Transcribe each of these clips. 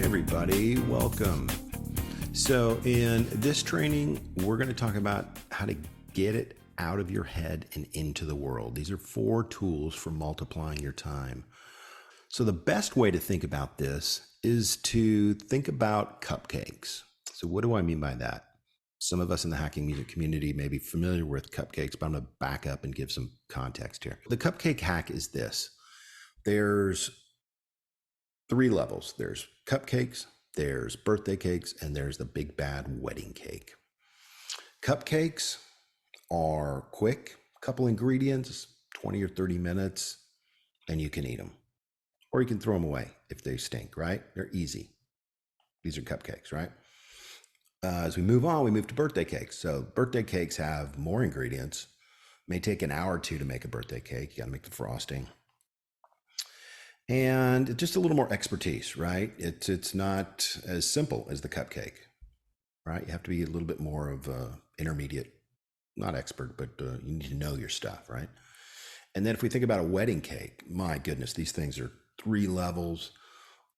everybody, welcome. So in this training, we're going to talk about how to get it out of your head and into the world. These are 4 tools for multiplying your time. So the best way to think about this is to think about cupcakes. So what do I mean by that? Some of us in the hacking music community may be familiar with cupcakes, but I'm going to back up and give some context here. The cupcake hack is this. There's 3 levels. There's cupcakes, there's birthday cakes, and there's the big bad wedding cake. Cupcakes are quick, couple ingredients, 20 or 30 minutes, and you can eat them. Or you can throw them away if they stink, right? They're easy. These are cupcakes, right? As we move on, we move to birthday cakes. So birthday cakes have more ingredients. It may take an hour or 2 to make a birthday cake. You got to make the frosting. And just a little more expertise, right? It's not as simple as the cupcake, right? You have to be a little bit more of a intermediate, not expert, but you need to know your stuff, right? And then if we think about a wedding cake, my goodness, these things are 3 levels,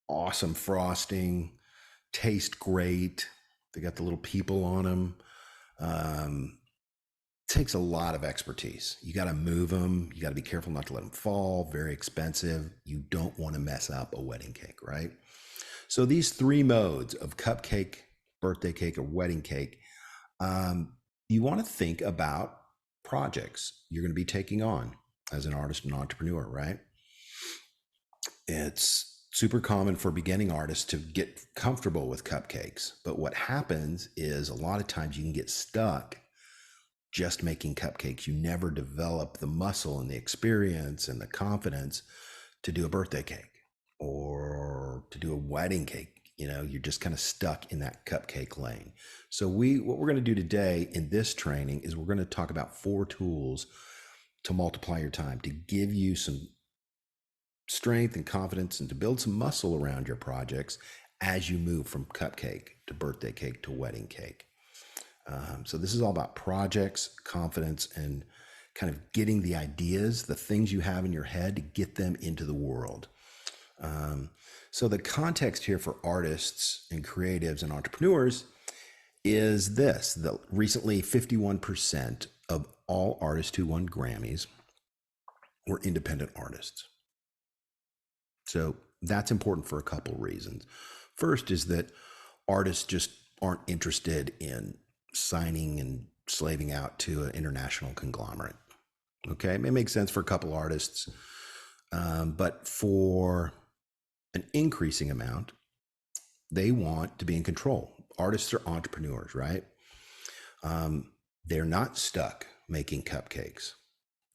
awesome frosting, taste great. They got the little people on them. Takes a lot of expertise. You got to move them. You got to be careful not to let them fall. Very expensive. You don't want to mess up a wedding cake, right? So these 3 modes of cupcake, birthday cake, or wedding cake, you want to think about projects you're going to be taking on as an artist and entrepreneur, right? It's super common for beginning artists to get comfortable with cupcakes. But what happens is a lot of times you can get stuck just making cupcakes. You never develop the muscle and the experience and the confidence to do a birthday cake or to do a wedding cake. You know, you're just kind of stuck in that cupcake lane. So what we're going to do today in this training is we're going to talk about 4 tools to multiply your time, to give you some strength and confidence and to build some muscle around your projects as you move from cupcake to birthday cake to wedding cake. So this is all about projects, confidence, and kind of getting the ideas, the things you have in your head, to get them into the world. So the context here for artists and creatives and entrepreneurs is this: that recently 51% of all artists who won Grammys were independent artists. So that's important for a couple reasons. First is that artists just aren't interested in signing and slaving out to an international conglomerate. Okay, it may make sense for a couple artists, but for an increasing amount, they want to be in control. Artists are entrepreneurs, right? They're not stuck making cupcakes.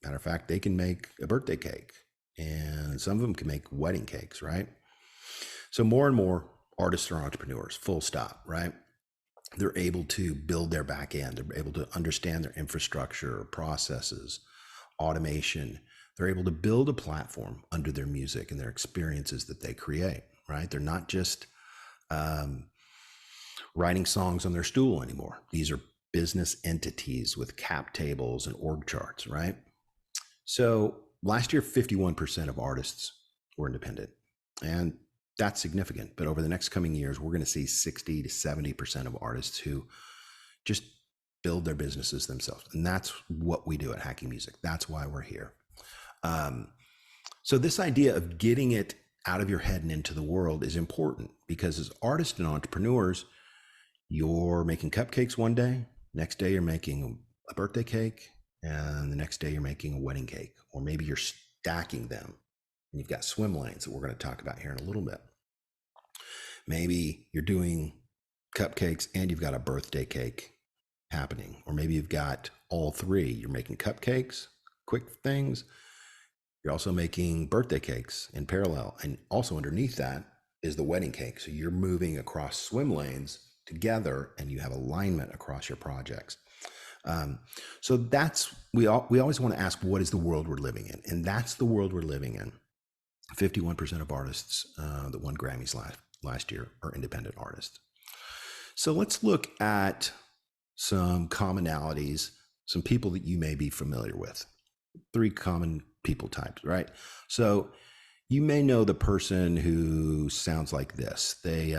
Matter of fact, they can make a birthday cake, and some of them can make wedding cakes, right? So more and more artists are entrepreneurs, full stop, right? They're able to build their back end. They're able to understand their infrastructure, processes, automation. They're able to build a platform under their music and their experiences that they create, right? They're not just writing songs on their stool anymore. These are business entities with cap tables and org charts, right? So last year, 51% of artists were independent. And that's significant, but over the next coming years, we're going to see 60 to 70% of artists who just build their businesses themselves. And that's what we do at Hacking Music. That's why we're here. So this idea of getting it out of your head and into the world is important, because as artists and entrepreneurs, you're making cupcakes one day, next day you're making a birthday cake, and the next day you're making a wedding cake, or maybe you're stacking them. And you've got swim lanes that we're going to talk about here in a little bit. Maybe you're doing cupcakes and you've got a birthday cake happening. Or maybe you've got all 3. You're making cupcakes, quick things. You're also making birthday cakes in parallel. And also underneath that is the wedding cake. So you're moving across swim lanes together and you have alignment across your projects. So that's, we always want to ask, what is the world we're living in? And that's the world we're living in. 51% of artists that won Grammys last year are independent artists. So let's look at some commonalities, some people that you may be familiar with. 3 common people types, right? So You may know the person who sounds like this. They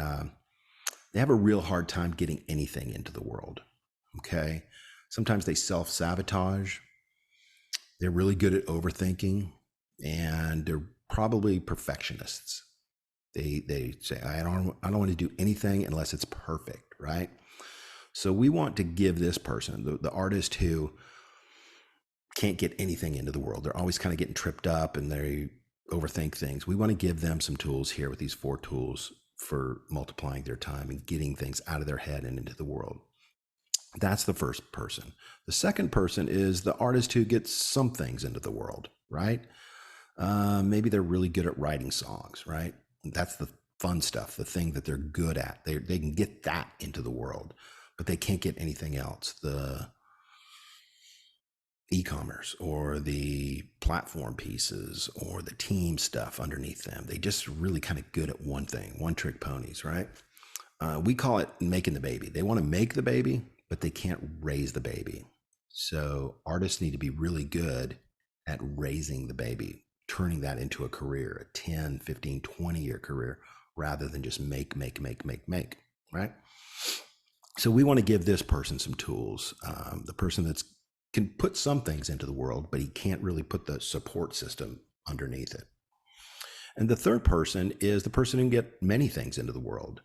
have a real hard time getting anything into the world. Okay. Sometimes they self-sabotage. They're really good at overthinking, and they're probably perfectionists. They say, I don't want to do anything unless it's perfect, right? So we want to give this person, the artist who can't get anything into the world. They're always kind of getting tripped up and they overthink things. We want to give them some tools here with these 4 tools for multiplying their time and getting things out of their head and into the world. That's the first person. The second person is the artist who gets some things into the world, right? Maybe they're really good at writing songs, right? That's the fun stuff, the thing that they're good at. They can get that into the world, but they can't get anything else. The e-commerce or the platform pieces or the team stuff underneath them. They just really kind of good at one thing, one trick ponies, right? We call it making the baby. They want to make the baby, but they can't raise the baby. So artists need to be really good at raising the baby, turning that into a career, a 10, 15, 20-year career, rather than just make, right? So we want to give this person some tools. The person that's can put some things into the world, but he can't really put the support system underneath it. And the third person is the person who can get many things into the world.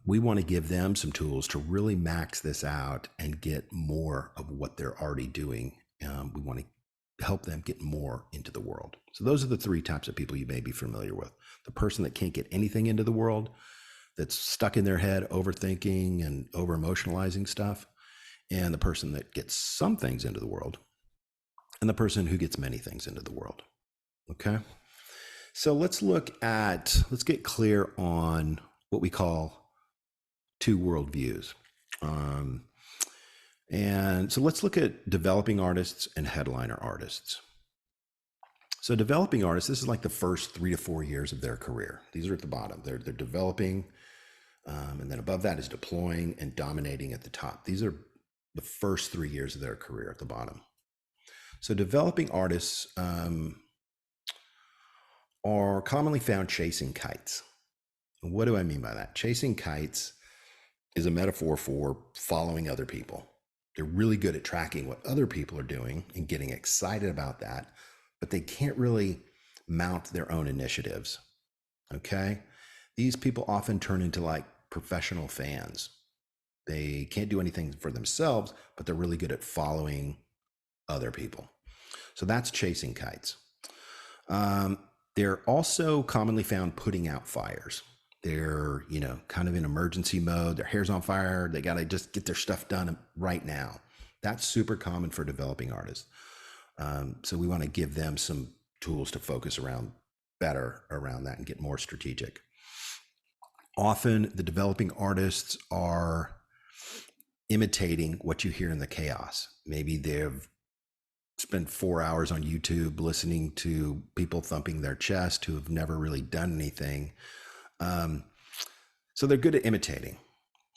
We want to give them some tools to really max this out and get more of what they're already doing. We want to help them get more into the world. So those are the 3 types of people you may be familiar with. The person that can't get anything into the world, that's stuck in their head, overthinking and over emotionalizing stuff, and the person that gets some things into the world, and the person who gets many things into the world. Okay. So let's get clear on what we call 2 worldviews. And so let's look at developing artists and headliner artists. So developing artists, this is like the first 3 to 4 years of their career. These are at the bottom. They're developing, and then above that is deploying and dominating at the top. These are the first 3 years of their career at the bottom. So developing artists are commonly found chasing kites. What do I mean by that? Chasing kites is a metaphor for following other people. They're really good at tracking what other people are doing and getting excited about that, but they can't really mount their own initiatives. Okay? These people often turn into like professional fans. They can't do anything for themselves, but they're really good at following other people. So that's chasing kites. They're also commonly found putting out fires. They're, kind of in emergency mode. Their hair's on fire. They got to just get their stuff done right now. That's super common for developing artists. So we want to give them some tools to focus better around that and get more strategic. Often the developing artists are imitating what you hear in the chaos. Maybe they've spent 4 hours on YouTube listening to people thumping their chest who have never really done anything. So they're good at imitating.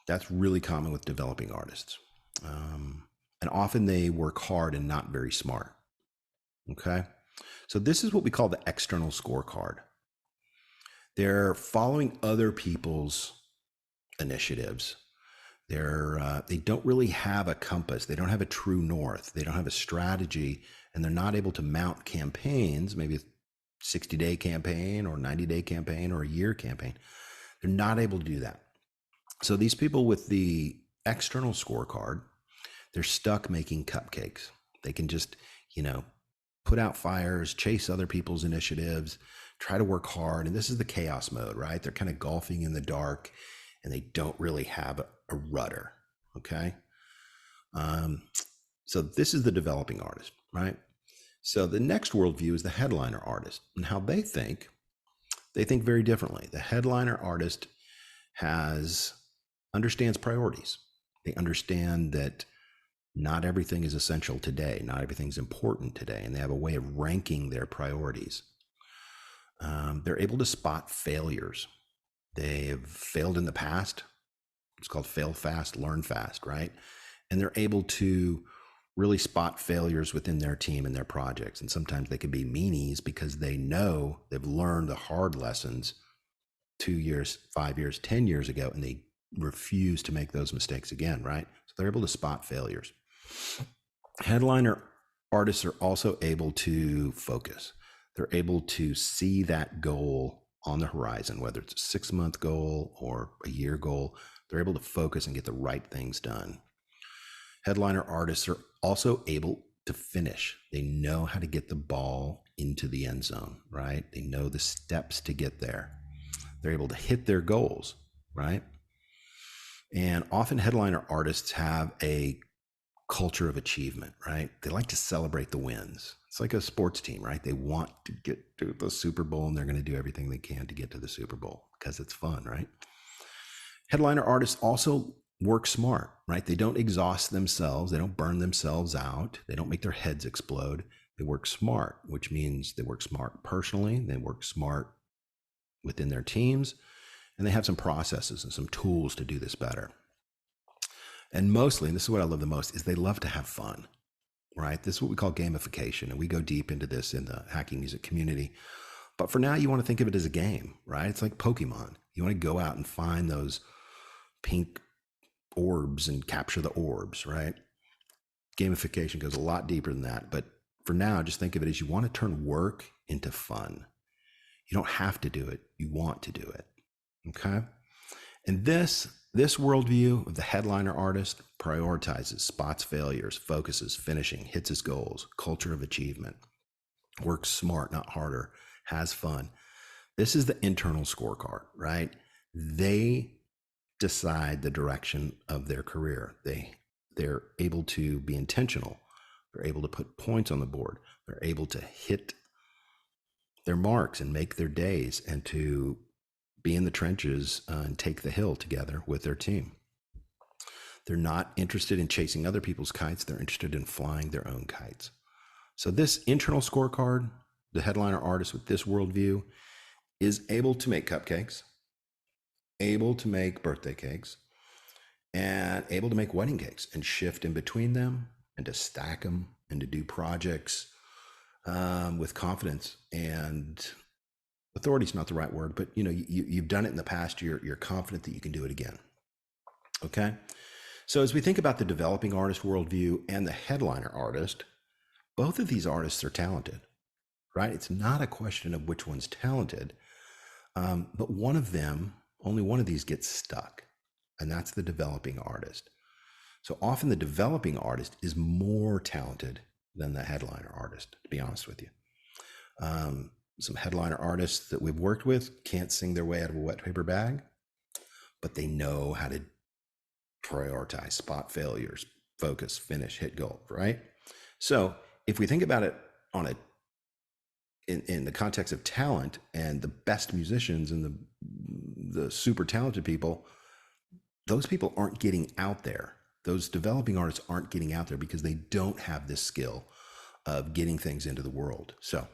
That's really common with developing artists. And often they work hard and not very smart. Okay. So this is what we call the external scorecard. They're following other people's initiatives. They don't really have a compass. They don't have a true north. They don't have a strategy, and they're not able to mount campaigns, maybe a 60-day campaign or 90-day campaign or a year campaign. They're not able to do that. So these people with the external scorecard, they're stuck making cupcakes. They can just, put out fires, chase other people's initiatives, try to work hard. And this is the chaos mode, right? They're kind of golfing in the dark and they don't really have a rudder. Okay. So this is the developing artist, right? So the next worldview is the headliner artist, and how they think very differently. The headliner artist understands priorities. They understand that not everything is essential today. Not everything's important today. And they have a way of ranking their priorities. They're able to spot failures. They've failed in the past. It's called fail fast, learn fast, right? And they're able to really spot failures within their team and their projects. And sometimes they can be meanies because they know they've learned the hard lessons 2 years, 5 years, 10 years ago, and they refuse to make those mistakes again, right? So they're able to spot failures. Headliner artists are also able to focus. They're able to see that goal on the horizon, whether it's a 6-month goal or a year goal. They're able to focus and get the right things done. Headliner artists are also able to finish. They know how to get the ball into the end zone, right? They know the steps to get there. They're able to hit their goals, right? And often headliner artists have a culture of achievement, right? They like to celebrate the wins. It's like a sports team, right? They want to get to the Super Bowl, and they're going to do everything they can to get to the Super Bowl because it's fun, right? Headliner artists also work smart, right? They don't exhaust themselves. They don't burn themselves out. They don't make their heads explode. They work smart, which means they work smart personally. They work smart within their teams, and they have some processes and some tools to do this better. And mostly, and this is what I love the most, is they love to have fun, right? This is what we call gamification, and we go deep into this in the hacking music community. But for now, you want to think of it as a game, right? It's like Pokemon. You want to go out and find those pink orbs and capture the orbs, right? Gamification goes a lot deeper than that. But for now, just think of it as you want to turn work into fun. You don't have to do it. You want to do it. Okay. And this worldview of the headliner artist prioritizes, spots failures, focuses, finishing, hits his goals, culture of achievement, works smart, not harder, has fun. This is the internal scorecard, right? They decide the direction of their career. They're able to be intentional. They're able to put points on the board. They're able to hit their marks and make their days, and to be in the trenches and take the hill together with their team. They're not interested in chasing other people's kites. They're interested in flying their own kites. So this internal scorecard, the headliner artist with this worldview, is able to make cupcakes, able to make birthday cakes, and able to make wedding cakes and shift in between them and to stack them and to do projects with confidence. And authority is not the right word, but you've done it in the past. You're confident that you can do it again. Okay. So as we think about the developing artist worldview and the headliner artist, both of these artists are talented, right? It's not a question of which one's talented, but only one of these gets stuck, and that's the developing artist. So often the developing artist is more talented than the headliner artist, to be honest with you. Some headliner artists that we've worked with can't sing their way out of a wet paper bag, but they know how to prioritize, spot failures, focus, finish, hit goal, right? So if we think about it in the context of talent, and the best musicians and the super talented people, those people aren't getting out there. Those developing artists aren't getting out there because they don't have this skill of getting things into the world. So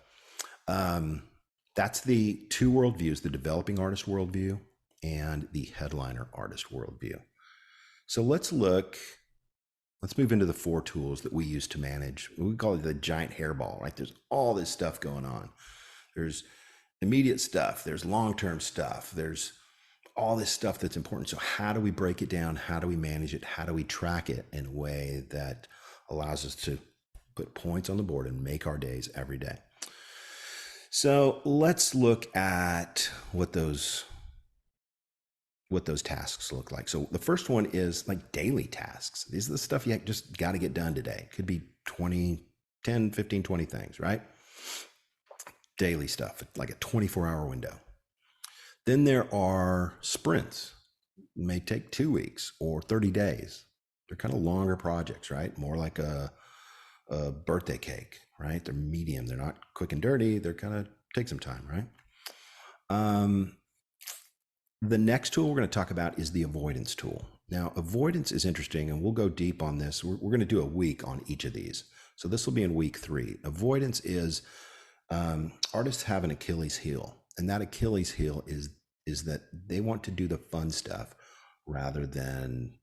that's the two worldviews, the developing artist worldview and the headliner artist worldview. So let's move into the 4 tools that we use to manage. We call it the giant hairball, right? There's all this stuff going on. There's immediate stuff. There's long-term stuff. There's all this stuff that's important. So how do we break it down? How do we manage it? How do we track it in a way that allows us to put points on the board and make our days every day? So let's look at what those tasks look like. So the first one is like daily tasks. These are the stuff you just got to get done today. Could be 10, 15, 20 things, right? Daily stuff, like a 24-hour window. Then there are sprints. It may take 2 weeks or 30 days. They're kind of longer projects, right? More like a birthday cake, right? They're medium. They're not quick and dirty. They're kind of take some time, right? The next tool we're going to talk about is the avoidance tool. Now, avoidance is interesting, and we'll go deep on this. We're going to do a week on each of these. So this will be in week 3. Avoidance is artists have an Achilles heel, and that Achilles heel is that they want to do the fun stuff rather than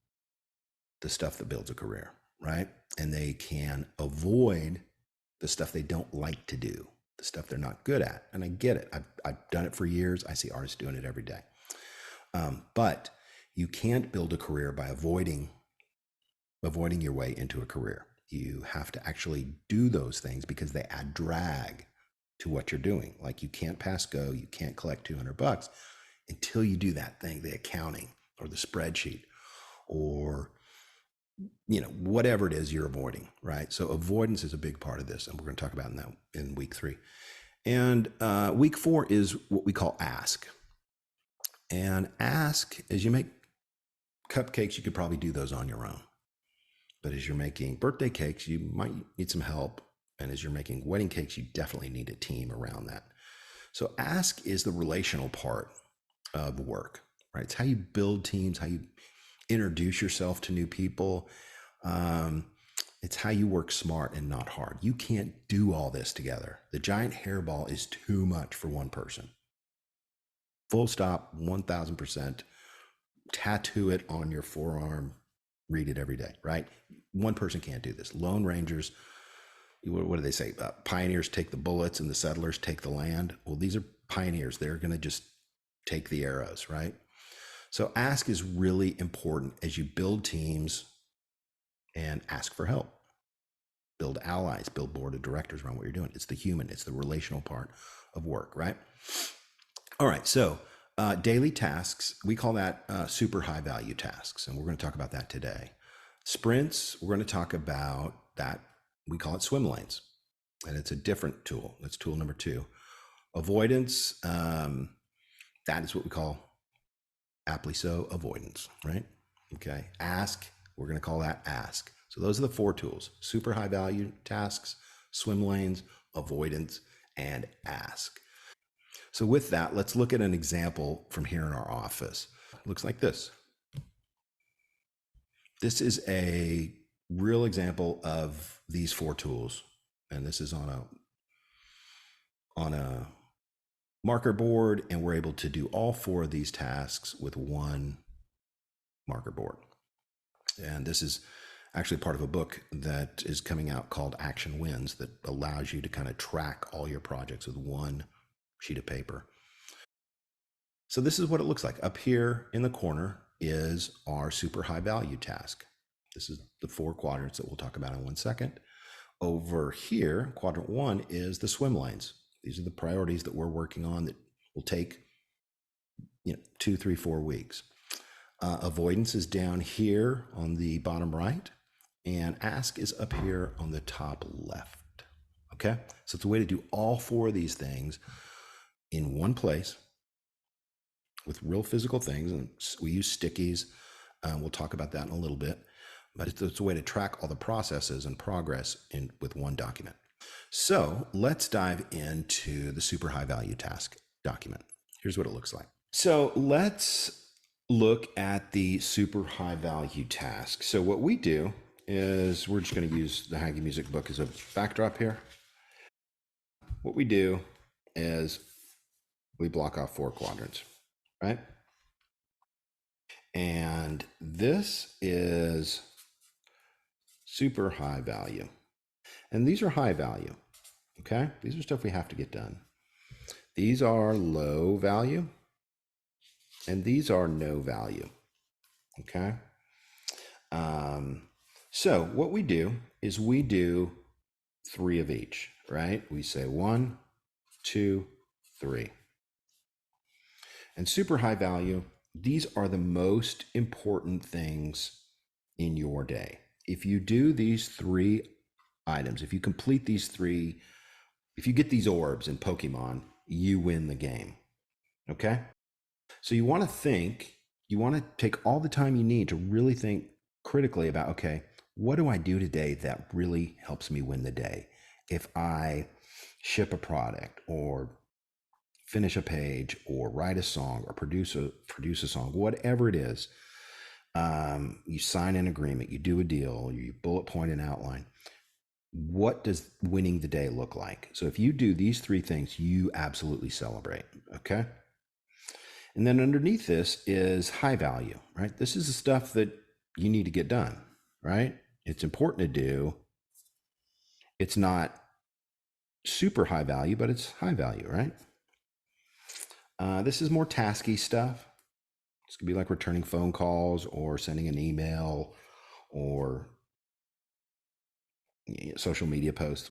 the stuff that builds a career, right? and they can avoid the stuff they don't like to do, the stuff they're not good at. And I get it. I've done it for years. I see artists doing it every day. But you can't build a career by avoiding your way into a career. You have to actually do those things because they add drag to what you're doing. Like you can't pass go, you can't collect $200 until you do that thing, the accounting or the spreadsheet or whatever it is you're avoiding, right? So avoidance is a big part of this, and we're going to talk about that in week 3. And week 4 is what we call ask. And ask, as you make cupcakes, you could probably do those on your own. But as you're making birthday cakes, you might need some help. And as you're making wedding cakes, you definitely need a team around that. So ask is the relational part of work, right? It's how you build teams, how you introduce yourself to new people. It's how you work smart and not hard. You can't do all this together. The giant hairball is too much for one person. Full stop, 1000%. Tattoo it on your forearm. Read it every day, right? One person can't do this. Lone Rangers, what do they say? Pioneers take the bullets and the settlers take the land. Well, these are pioneers. They're going to just take the arrows, right? So ask is really important as you build teams and ask for help. Build allies, build board of directors around what you're doing. It's the human, it's the relational part of work, right? All right, so daily tasks, we call that super high value tasks, and we're going to talk about that today. Sprints, we're going to talk about that. We call it swim lanes, and it's a different tool. That's tool number 2. Avoidance, that is what we call aptly so avoidance, right? Okay, ask, we're going to call that ask. So those are the 4 tools: super high value tasks, swim lanes, avoidance, and ask. So with that, let's look at an example from here in our office. It looks like this. This is a real example of these 4 tools. And this is on a marker board, and we're able to do all 4 of these tasks with one marker board. And this is actually part of a book that is coming out called Action Wins that allows you to kind of track all your projects with one sheet of paper. So this is what it looks like. Up here in the corner is our super high value task. This is the 4 quadrants that we'll talk about in 1 second. Over here, quadrant 1 is the swim lanes. These are the priorities that we're working on that will take 2, 3, 4 weeks. Avoidance is down here on the bottom right, and ask is up here on the top left. Okay, so it's a way to do all 4 of these things in one place with real physical things, and we use stickies. We'll talk about that in a little bit, but it's a way to track all the processes and progress with one document. So let's dive into the super high value task document. Here's what it looks like. So let's look at the super high value task. So what we do is we're just going to use the Haggy Music book as a backdrop here. What we do is we block off 4 quadrants, right? And this is super high value. And these are high value, okay? These are stuff we have to get done. These are low value, and these are no value, okay? So what we do is we do 3 of each, right? We say 1, 2, 3. And super high value, these are the most important things in your day. If you do these 3 items, if you complete these 3, if you get these orbs in Pokemon, you win the game, okay? So you want to take all the time you need to really think critically about, okay, what do I do today that really helps me win the day? If I ship a product or finish a page or write a song or produce a song, whatever it is, you sign an agreement, you do a deal, you bullet point an outline. What does winning the day look like? So if you do these 3 things, you absolutely celebrate, okay? And then underneath this is high value, right? This is the stuff that you need to get done, right? It's important to do. It's not super high value, but it's high value, right? This is more tasky stuff. This could be like returning phone calls or sending an email or social media posts.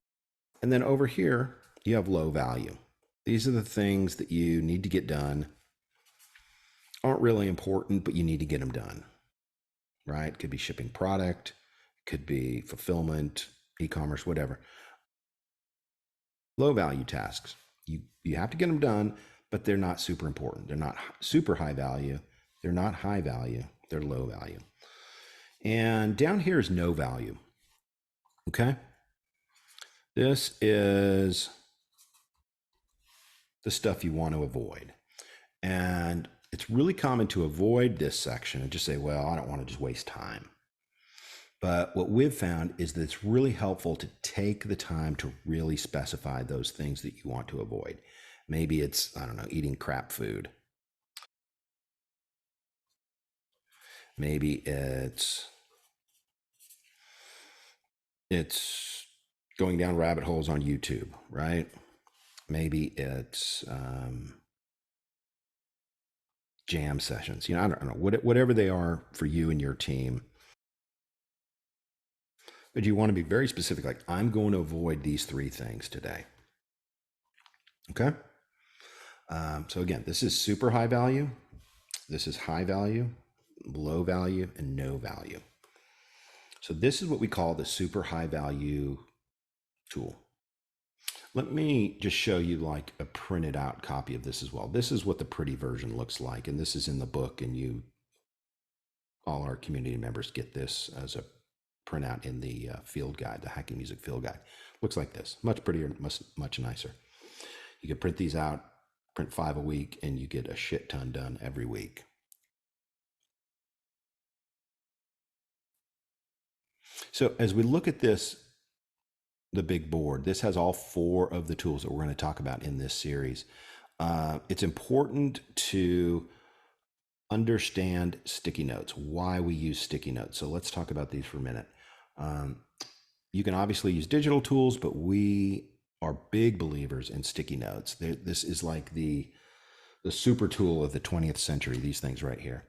And then over here, you have low value. These are the things that you need to get done. Aren't really important, but you need to get them done, right? Could be shipping product, could be fulfillment, e-commerce, whatever. Low value tasks. You have to get them done, but they're not super important. They're not super high value. They're not high value. They're low value. And down here is no value. Okay. This is the stuff you want to avoid. And it's really common to avoid this section and just say, well, I don't want to just waste time. But what we've found is that it's really helpful to take the time to really specify those things that you want to avoid. Maybe it's, I don't know, eating crap food. Maybe it's going down rabbit holes on YouTube, right? Maybe it's jam sessions. I don't know, whatever they are for you and your team. But you want to be very specific, like, I'm going to avoid these 3 things today. Okay. So again, this is super high value. This is high value, low value, and no value. So this is what we call the super high value tool. Let me just show you like a printed out copy of this as well. This is what the pretty version looks like. And this is in the book, and all our community members get this as a printout in the field guide, the Hacking Music field guide. Looks like this, much prettier, much nicer. You can print these out, print 5 a week, and you get a shit ton done every week. So as we look at this, the big board, this has all 4 of the tools that we're going to talk about in this series. It's important to understand sticky notes, why we use sticky notes. So let's talk about these for a minute. You can obviously use digital tools, but we are big believers in sticky notes. This is like the super tool of the 20th century, these things right here.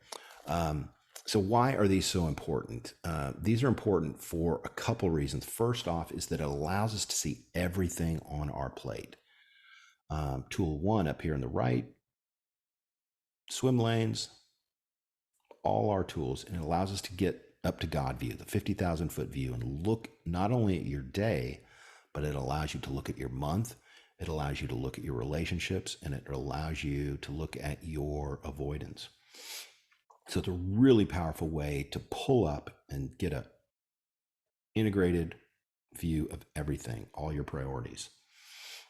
So why are these so important? These are important for a couple reasons. First off is that it allows us to see everything on our plate. Tool 1 up here on the right, swim lanes, all our tools, and it allows us to get up to God view, the 50,000-foot view, and look not only at your day, but it allows you to look at your month, it allows you to look at your relationships, and it allows you to look at your avoidance. So it's a really powerful way to pull up and get a integrated view of everything, all your priorities.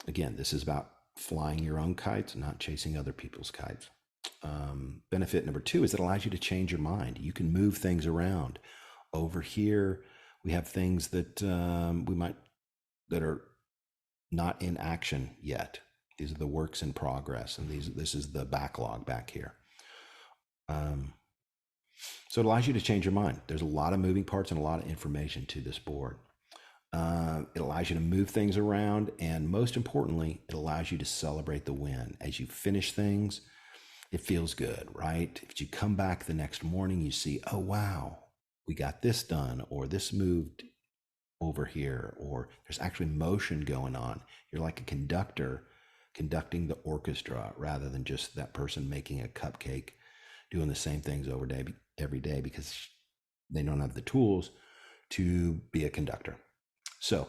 Again, this is about flying your own kites, not chasing other people's kites. Benefit number 2 is it allows you to change your mind. You can move things around. Over here, we have things that that are not in action yet. These are the works in progress, and this is the backlog back here. So it allows you to change your mind. There's a lot of moving parts and a lot of information to this board. It allows you to move things around, and most importantly, it allows you to celebrate the win. As you finish things, it feels good, right? If you come back the next morning, you see, oh, wow, we got this done, or this moved over here, or there's actually motion going on. You're like a conductor conducting the orchestra rather than just that person making a cupcake, doing the same things every day because they don't have the tools to be a conductor. So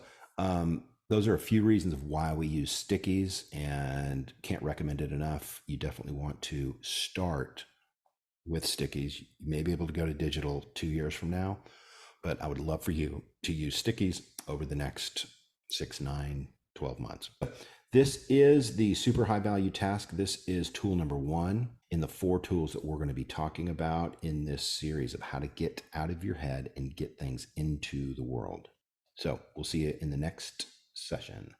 those are a few reasons of why we use stickies, and can't recommend it enough. You definitely want to start with stickies. You may be able to go to digital 2 years from now, but I would love for you to use stickies over the next 6, 9, 12 months. This is the super high value task. This is tool number 1 in the 4 tools that we're going to be talking about in this series of how to get out of your head and get things into the world. So we'll see you in the next session.